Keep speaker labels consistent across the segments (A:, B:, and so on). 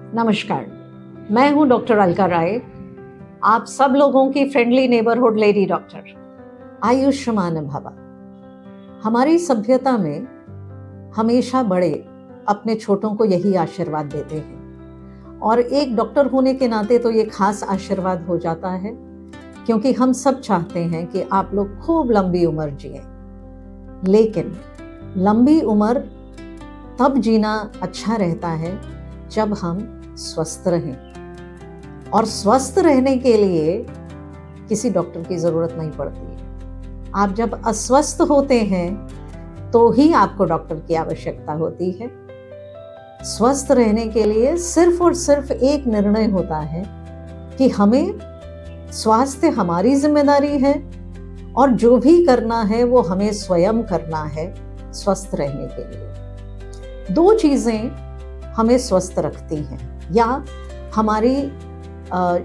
A: नमस्कार, मैं हूं डॉक्टर अलका राय, आप सब लोगों की friendly neighbourhood lady doctor. Ayushman भवा। हमारी सभ्यता में हमेशा बड़े अपने छोटों को यही आशीर्वाद देते हैं और एक डॉक्टर होने के नाते तो ये खास आशीर्वाद हो जाता है, क्योंकि हम सब चाहते हैं कि आप लोग खूब लंबी उम्र जिए। लेकिन लंबी उम्र तब जीना अच्छा रहता है जब हम स्वस्थ रहें, और स्वस्थ रहने के लिए किसी डॉक्टर की ज़रूरत नहीं पड़ती है। आप जब अस्वस्थ होते हैं तो ही आपको डॉक्टर की आवश्यकता होती है। स्वस्थ रहने के लिए सिर्फ और सिर्फ एक निर्णय होता है कि हमें स्वास्थ्य हमारी जिम्मेदारी है और जो भी करना है वो हमें स्वयं करना है स्वस्थ रहने के लिए। दो चीज़ें हमें स्वस्थ रखती हैं या हमारी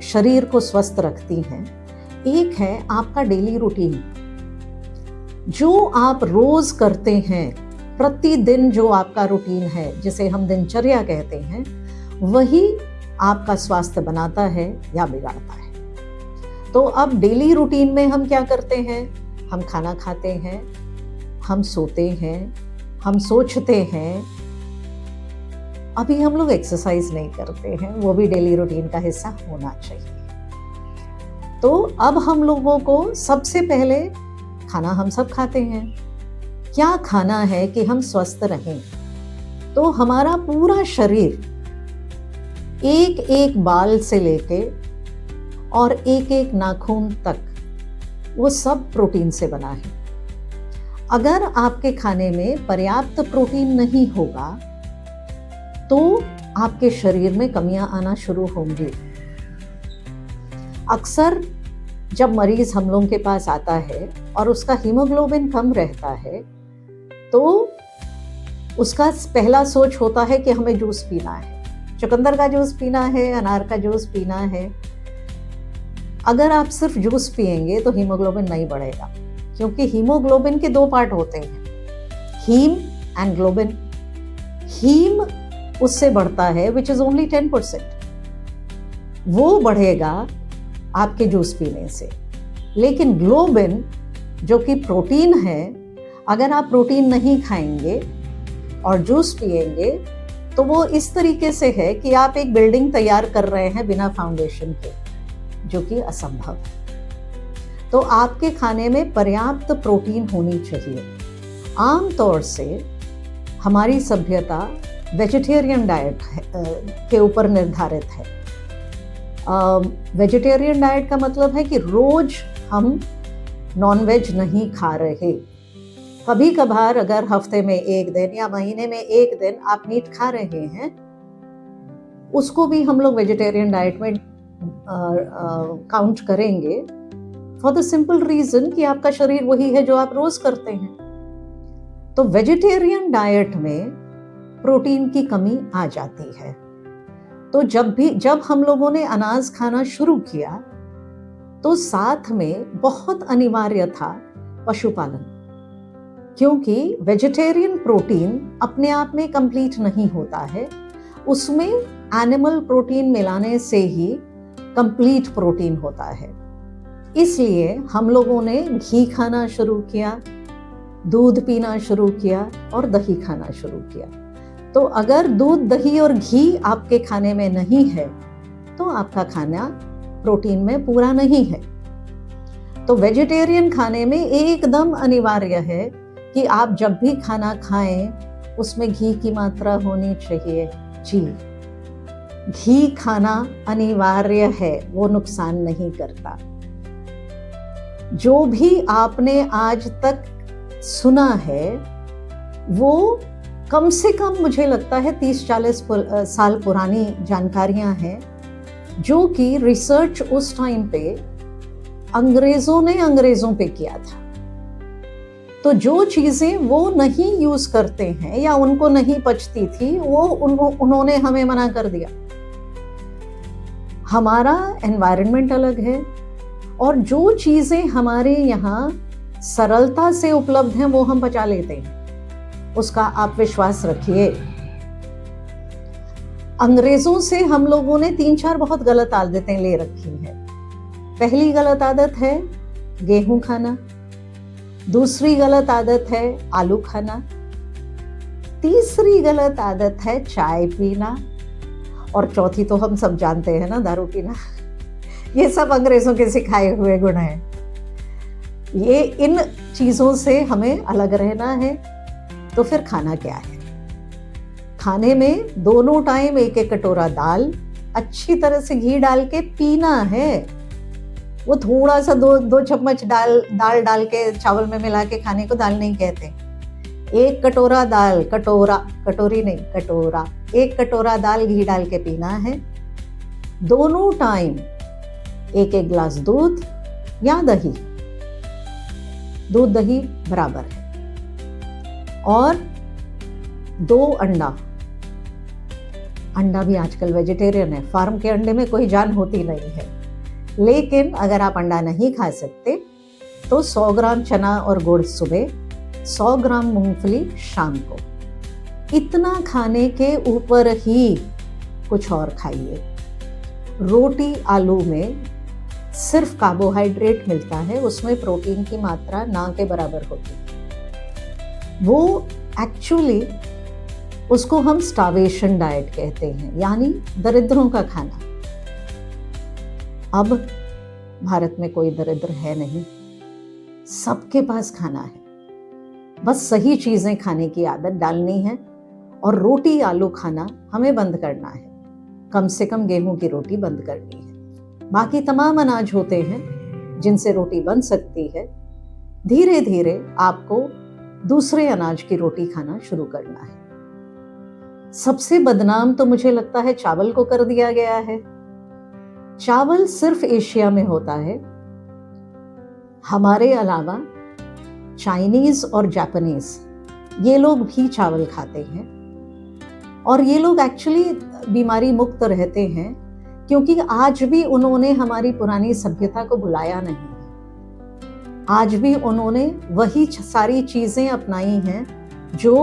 A: शरीर को स्वस्थ रखती हैं। एक है आपका डेली रूटीन, जो आप रोज करते हैं, प्रतिदिन जो आपका रूटीन है जिसे हम दिनचर्या कहते हैं, वही आपका स्वास्थ्य बनाता है या बिगाड़ता है। तो अब डेली रूटीन में हम क्या करते हैं? हम खाना खाते हैं, हम सोते हैं, हम सोचते हैं। अभी हम लोग एक्सरसाइज नहीं करते हैं, वो भी डेली रूटीन का हिस्सा होना चाहिए। तो अब हम लोगों को सबसे पहले खाना हम सब खाते हैं, क्या खाना है कि हम स्वस्थ रहें? तो हमारा पूरा शरीर एक एक बाल से लेके और एक एक नाखून तक वो सब प्रोटीन से बना है। अगर आपके खाने में पर्याप्त प्रोटीन नहीं होगा तो आपके शरीर में कमियां आना शुरू होंगी। अक्सर जब मरीज हम लोगों के पास आता है और उसका हीमोग्लोबिन कम रहता है तो उसका पहला सोच होता है कि हमें जूस पीना है, चुकंदर का जूस पीना है, अनार का जूस पीना है। अगर आप सिर्फ जूस पिएंगे तो हीमोग्लोबिन नहीं बढ़ेगा, क्योंकि हीमोग्लोबिन के दो पार्ट होते हैं, हीम एंड ग्लोबिन। हीम उससे बढ़ता है विच इज ओनली 10%, वो बढ़ेगा आपके जूस पीने से। लेकिन ग्लोबिन जो कि प्रोटीन है, अगर आप प्रोटीन नहीं खाएंगे और जूस पिएंगे तो वो इस तरीके से है कि आप एक बिल्डिंग तैयार कर रहे हैं बिना फाउंडेशन के, जो कि असंभव है। तो आपके खाने में पर्याप्त प्रोटीन होनी चाहिए। आमतौर से हमारी सभ्यता वेजिटेरियन डाइट के ऊपर निर्धारित है। वेजिटेरियन डाइट का मतलब है कि रोज हम नॉनवेज नहीं खा रहे। कभी कभार अगर हफ्ते में एक दिन या महीने में एक दिन आप मीट खा रहे हैं, उसको भी हम लोग वेजिटेरियन डाइट में काउंट करेंगे, फॉर द सिंपल रीजन कि आपका शरीर वही है जो आप रोज करते हैं। तो वेजिटेरियन डाइट में प्रोटीन की कमी आ जाती है। तो जब हम लोगों ने अनाज खाना शुरू किया तो साथ में बहुत अनिवार्य था पशुपालन, क्योंकि वेजिटेरियन प्रोटीन अपने आप में कंप्लीट नहीं होता है, उसमें एनिमल प्रोटीन मिलाने से ही कंप्लीट प्रोटीन होता है। इसलिए हम लोगों ने घी खाना शुरू किया, दूध पीना शुरू किया और दही खाना शुरू किया। तो अगर दूध, दही और घी आपके खाने में नहीं है तो आपका खाना प्रोटीन में पूरा नहीं है। तो वेजिटेरियन खाने में एकदम अनिवार्य है कि आप जब भी खाना खाएं उसमें घी की मात्रा होनी चाहिए। जी, घी खाना अनिवार्य है, वो नुकसान नहीं करता। जो भी आपने आज तक सुना है वो कम से कम मुझे लगता है 30-40 साल पुरानी जानकारियां हैं, जो कि रिसर्च उस टाइम पे अंग्रेजों ने अंग्रेजों पे किया था। तो जो चीजें वो नहीं यूज करते हैं या उनको नहीं पचती थी, वो उन्होंने हमें मना कर दिया। हमारा एनवायरनमेंट अलग है और जो चीजें हमारे यहाँ सरलता से उपलब्ध हैं वो हम पचा लेते हैं, उसका आप विश्वास रखिए। अंग्रेजों से हम लोगों ने 3-4 बहुत गलत आदतें ले रखी हैं। पहली गलत आदत है गेहूं खाना, दूसरी गलत आदत है आलू खाना, तीसरी गलत आदत है चाय पीना, और चौथी तो हम सब जानते हैं ना, दारू पीना। ये सब अंग्रेजों के सिखाए हुए गुण हैं। ये इन चीज़ों से हमें अलग रहना है। तो फिर खाना क्या है? खाने में दोनों टाइम 1-1 कटोरा दाल अच्छी तरह से घी डाल के पीना है। वो थोड़ा सा 2 चम्मच दाल डाल के चावल में मिला के खाने को दाल नहीं कहते। 1 कटोरा दाल, कटोरी नहीं, कटोरा, 1 कटोरा दाल घी डाल के पीना है। दोनों टाइम 1-1 गिलास दूध या दही, दूध दही बराबर है, और 2 अंडा। अंडा भी आजकल वेजिटेरियन है, फार्म के अंडे में कोई जान होती नहीं है। लेकिन अगर आप अंडा नहीं खा सकते तो 100 ग्राम चना और गुड़ सुबह, 100 ग्राम मूंगफली शाम को। इतना खाने के ऊपर ही कुछ और खाइए। रोटी आलू में सिर्फ कार्बोहाइड्रेट मिलता है, उसमें प्रोटीन की मात्रा ना के बराबर होती है। वो एक्चुअली उसको हम स्टार्वेशन डाइट कहते हैं, यानी दरिद्रों का खाना। अब भारत में कोई दरिद्र है नहीं, सबके पास खाना है। बस सही चीजें खाने की आदत डालनी है, और रोटी आलू खाना हमें बंद करना है। कम से कम गेहूं की रोटी बंद करनी है। बाकी तमाम अनाज होते हैं जिनसे रोटी बन सकती है। धीरे धीरे आपको दूसरे अनाज की रोटी खाना शुरू करना है। सबसे बदनाम तो मुझे लगता है चावल को कर दिया गया है। चावल सिर्फ एशिया में होता है। हमारे अलावा चाइनीज और जापानीज, ये लोग भी चावल खाते हैं, और ये लोग एक्चुअली बीमारी मुक्त रहते हैं, क्योंकि आज भी उन्होंने हमारी पुरानी सभ्यता को भुलाया नहीं। आज भी उन्होंने वही सारी चीजें अपनाई हैं जो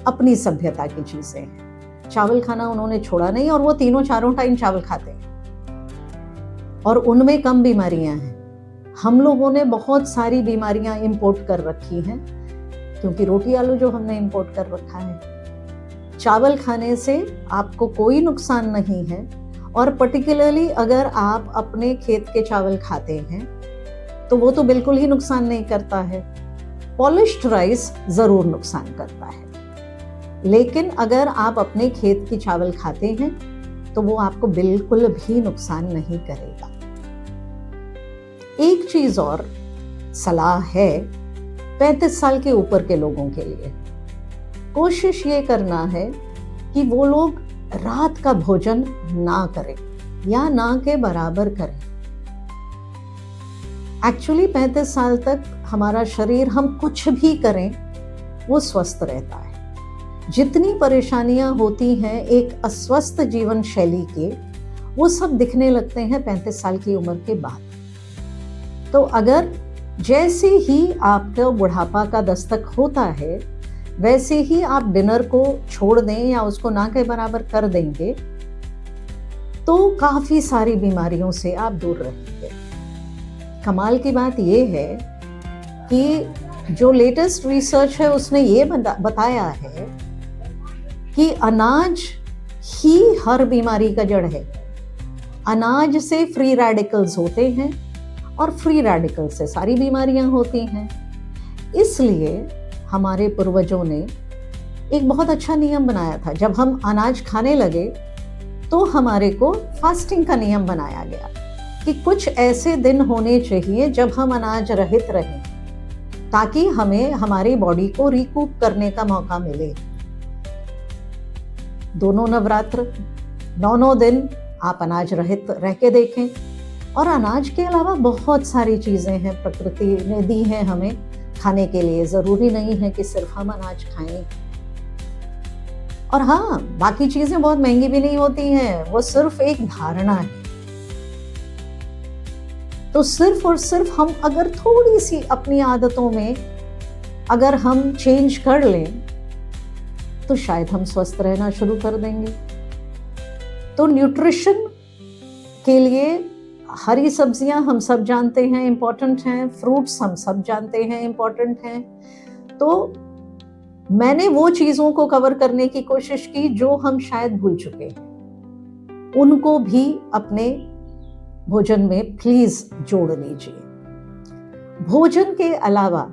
A: अपनी सभ्यता की चीजें हैं। चावल खाना उन्होंने छोड़ा नहीं, और वो 3-4 टाइम चावल खाते हैं, और उनमें कम बीमारियां हैं। हम लोगों ने बहुत सारी बीमारियां इंपोर्ट कर रखी हैं, क्योंकि रोटी आलू जो हमने इंपोर्ट कर रखा है। चावल खाने से आपको कोई नुकसान नहीं है, और पर्टिकुलरली अगर आप अपने खेत के चावल खाते हैं तो वो तो बिल्कुल ही नुकसान नहीं करता है। पॉलिश्ड राइस जरूर नुकसान करता है, लेकिन अगर आप अपने खेत की चावल खाते हैं तो वो आपको बिल्कुल भी नुकसान नहीं करेगा। एक चीज और सलाह है 35 साल के ऊपर के लोगों के लिए। कोशिश ये करना है कि वो लोग रात का भोजन ना करें, या ना के बराबर करें। एक्चुअली 35 साल तक हमारा शरीर, हम कुछ भी करें वो स्वस्थ रहता है। जितनी परेशानियां होती हैं एक अस्वस्थ जीवन शैली के, वो सब दिखने लगते हैं 35 साल की उम्र के बाद। तो अगर जैसे ही आपका बुढ़ापा का दस्तक होता है, वैसे ही आप डिनर को छोड़ दें या उसको ना के बराबर कर देंगे, तो काफी सारी बीमारियों से आप दूर रहेंगे। कमाल की बात यह है कि जो लेटेस्ट रिसर्च है उसने ये बताया है कि अनाज ही हर बीमारी का जड़ है। अनाज से फ्री रेडिकल्स होते हैं, और फ्री रेडिकल से सारी बीमारियां होती हैं। इसलिए हमारे पूर्वजों ने एक बहुत अच्छा नियम बनाया था। जब हम अनाज खाने लगे तो हमारे को फास्टिंग का नियम बनाया गया कि कुछ ऐसे दिन होने चाहिए जब हम अनाज रहित रहें, ताकि हमें हमारी बॉडी को रिकूप करने का मौका मिले। दोनों नवरात्र 9 दिन आप अनाज रहित रह के देखें। और अनाज के अलावा बहुत सारी चीजें हैं प्रकृति ने दी हैं हमें खाने के लिए। जरूरी नहीं है कि सिर्फ हम अनाज खाएं। और हाँ, बाकी चीजें बहुत महंगी भी नहीं होती हैं, वो सिर्फ एक धारणा है। तो सिर्फ और सिर्फ हम अगर थोड़ी सी अपनी आदतों में अगर हम चेंज कर लें तो शायद हम स्वस्थ रहना शुरू कर देंगे। तो न्यूट्रिशन के लिए हरी सब्जियां हम सब जानते हैं इम्पॉर्टेंट हैं, फ्रूट्स हम सब जानते हैं इम्पॉर्टेंट हैं। तो मैंने वो चीज़ों को कवर करने की कोशिश की जो हम शायद भूल चुके हैं, उनको भी अपने भोजन में प्लीज जोड़ लीजिए। भोजन के अलावा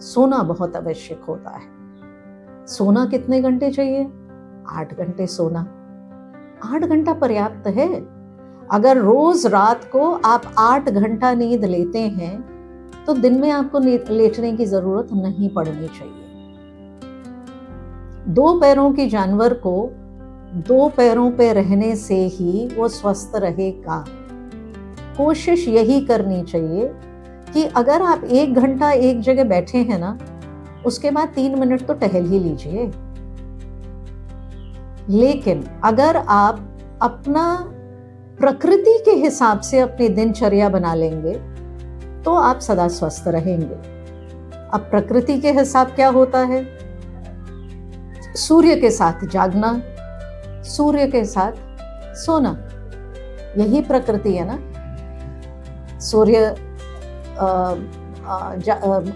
A: सोना बहुत आवश्यक होता है। सोना कितने घंटे चाहिए? 8 घंटे सोना। 8 घंटा पर्याप्त है। अगर रोज रात को आप 8 घंटा नींद लेते हैं तो दिन में आपको लेटने की जरूरत नहीं पड़नी चाहिए। 2 पैरों की जानवर को 2 पैरों पे रहने से ही वो स्वस्थ रहेगा। कोशिश यही करनी चाहिए कि अगर आप 1 घंटा एक जगह बैठे हैं ना, उसके बाद 3 मिनट तो टहल ही लीजिए। लेकिन अगर आप अपना प्रकृति के हिसाब से अपनी दिनचर्या बना लेंगे तो आप सदा स्वस्थ रहेंगे। अब प्रकृति के हिसाब क्या होता है? सूर्य के साथ जागना, सूर्य के साथ सोना, यही प्रकृति है ना। सूर्य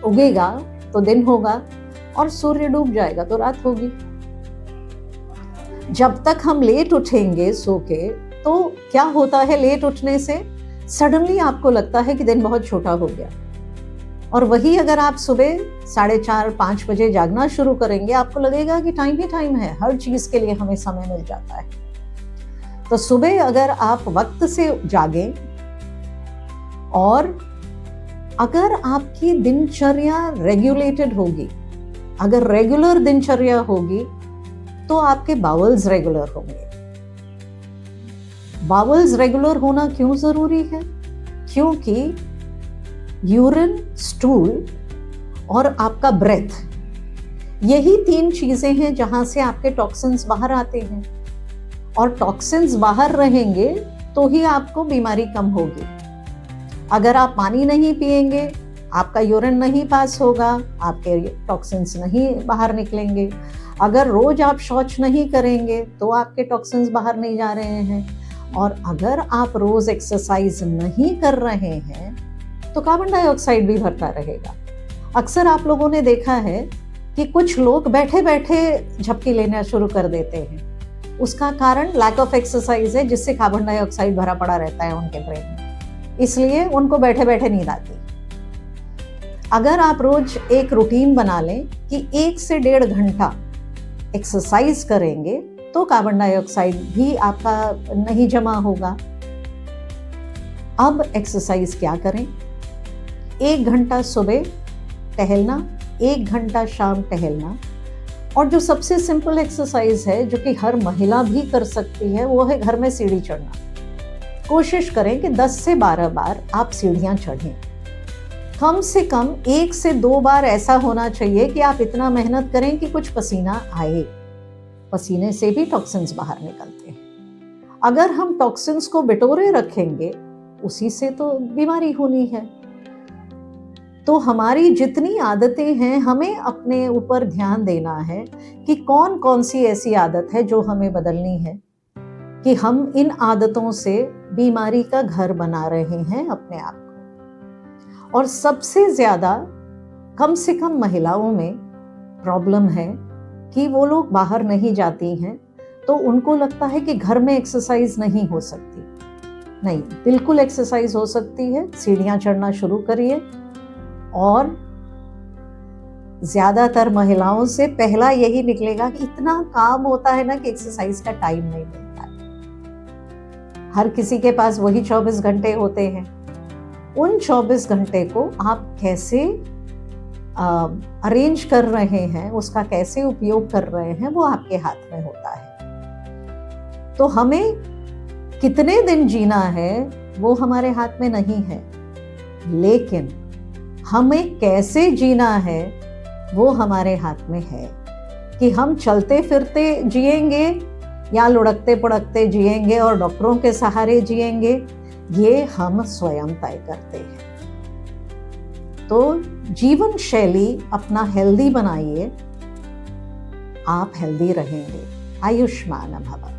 A: उगेगा तो दिन होगा और सूर्य डूब जाएगा तो रात होगी। जब तक हम लेट उठेंगे सो के, तो क्या होता है, लेट उठने से सडनली आपको लगता है कि दिन बहुत छोटा हो गया। और वही अगर आप सुबह 4:30-5 बजे जागना शुरू करेंगे, आपको लगेगा कि टाइम ही टाइम है, हर चीज के लिए हमें समय मिल जाता है। तो सुबह अगर आप वक्त से जागें और अगर आपकी दिनचर्या रेगुलेटेड होगी, अगर रेगुलर दिनचर्या होगी, तो आपके बाउल्स रेगुलर होंगे। बाउल्स रेगुलर होना क्यों जरूरी है? क्योंकि यूरिन, स्टूल और आपका ब्रेथ, यही 3 चीजें हैं जहां से आपके टॉक्सिन्स बाहर आते हैं। और टॉक्सिन्स बाहर रहेंगे तो ही आपको बीमारी कम होगी। अगर आप पानी नहीं पिएंगे, आपका यूरिन नहीं पास होगा, आपके टॉक्सिन्स नहीं बाहर निकलेंगे। अगर रोज आप शौच नहीं करेंगे तो आपके टॉक्सिन्स बाहर नहीं जा रहे हैं। और अगर आप रोज एक्सरसाइज नहीं कर रहे हैं तो कार्बन डाइऑक्साइड भी भरता रहेगा। अक्सर आप लोगों ने देखा है कि कुछ लोग बैठे बैठे झपकी लेना शुरू कर देते हैं। उसका कारण लैक ऑफ एक्सरसाइज है, जिससे कार्बन डाइऑक्साइड भरा पड़ा रहता है उनके ब्रेन में, इसलिए उनको बैठे बैठे नींद आती। अगर आप रोज एक रूटीन बना लें कि 1 से 1.5 घंटा एक्सरसाइज करेंगे तो कार्बन डाइऑक्साइड भी आपका नहीं जमा होगा। अब एक्सरसाइज क्या करें? 1 घंटा सुबह टहलना, 1 घंटा शाम टहलना। और जो सबसे सिंपल एक्सरसाइज है, जो कि हर महिला भी कर सकती है, वो है घर में सीढ़ी चढ़ना। कोशिश करें कि 10 से 12 बार आप सीढ़ियां चढ़ें। कम से कम 1 से 2 बार ऐसा होना चाहिए कि आप इतना मेहनत करें कि कुछ पसीना आए। पसीने से भी टॉक्सिन्स बाहर निकलते हैं। अगर हम टॉक्सिन्स को बिटोरे रखेंगे, उसी से तो बीमारी होनी है। तो हमारी जितनी आदतें हैं, हमें अपने ऊपर ध्यान देना है कि कौन कौन सी ऐसी आदत है जो हमें बदलनी है, कि हम इन आदतों से बीमारी का घर बना रहे हैं अपने आप को। और सबसे ज्यादा कम से कम महिलाओं में प्रॉब्लम है कि वो लोग बाहर नहीं जाती हैं, तो उनको लगता है कि घर में एक्सरसाइज नहीं हो सकती। नहीं, बिल्कुल एक्सरसाइज हो सकती है। सीढ़ियां चढ़ना शुरू करिए। और ज्यादातर महिलाओं से पहला यही निकलेगा कि इतना काम होता है ना कि एक्सरसाइज का टाइम नहीं मिलता है। हर किसी के पास वही 24 घंटे होते हैं। उन 24 घंटे को आप कैसे अरेंज कर रहे हैं, उसका कैसे उपयोग कर रहे हैं, वो आपके हाथ में होता है। तो हमें कितने दिन जीना है वो हमारे हाथ में नहीं है, लेकिन हमें कैसे जीना है वो हमारे हाथ में है। कि हम चलते फिरते जिएंगे या लुढ़कते पुढ़कते जिएंगे और डॉक्टरों के सहारे जिएंगे, ये हम स्वयं तय करते हैं। तो जीवन शैली अपना हेल्दी बनाइए, आप हेल्दी रहेंगे। आयुष्मान भव।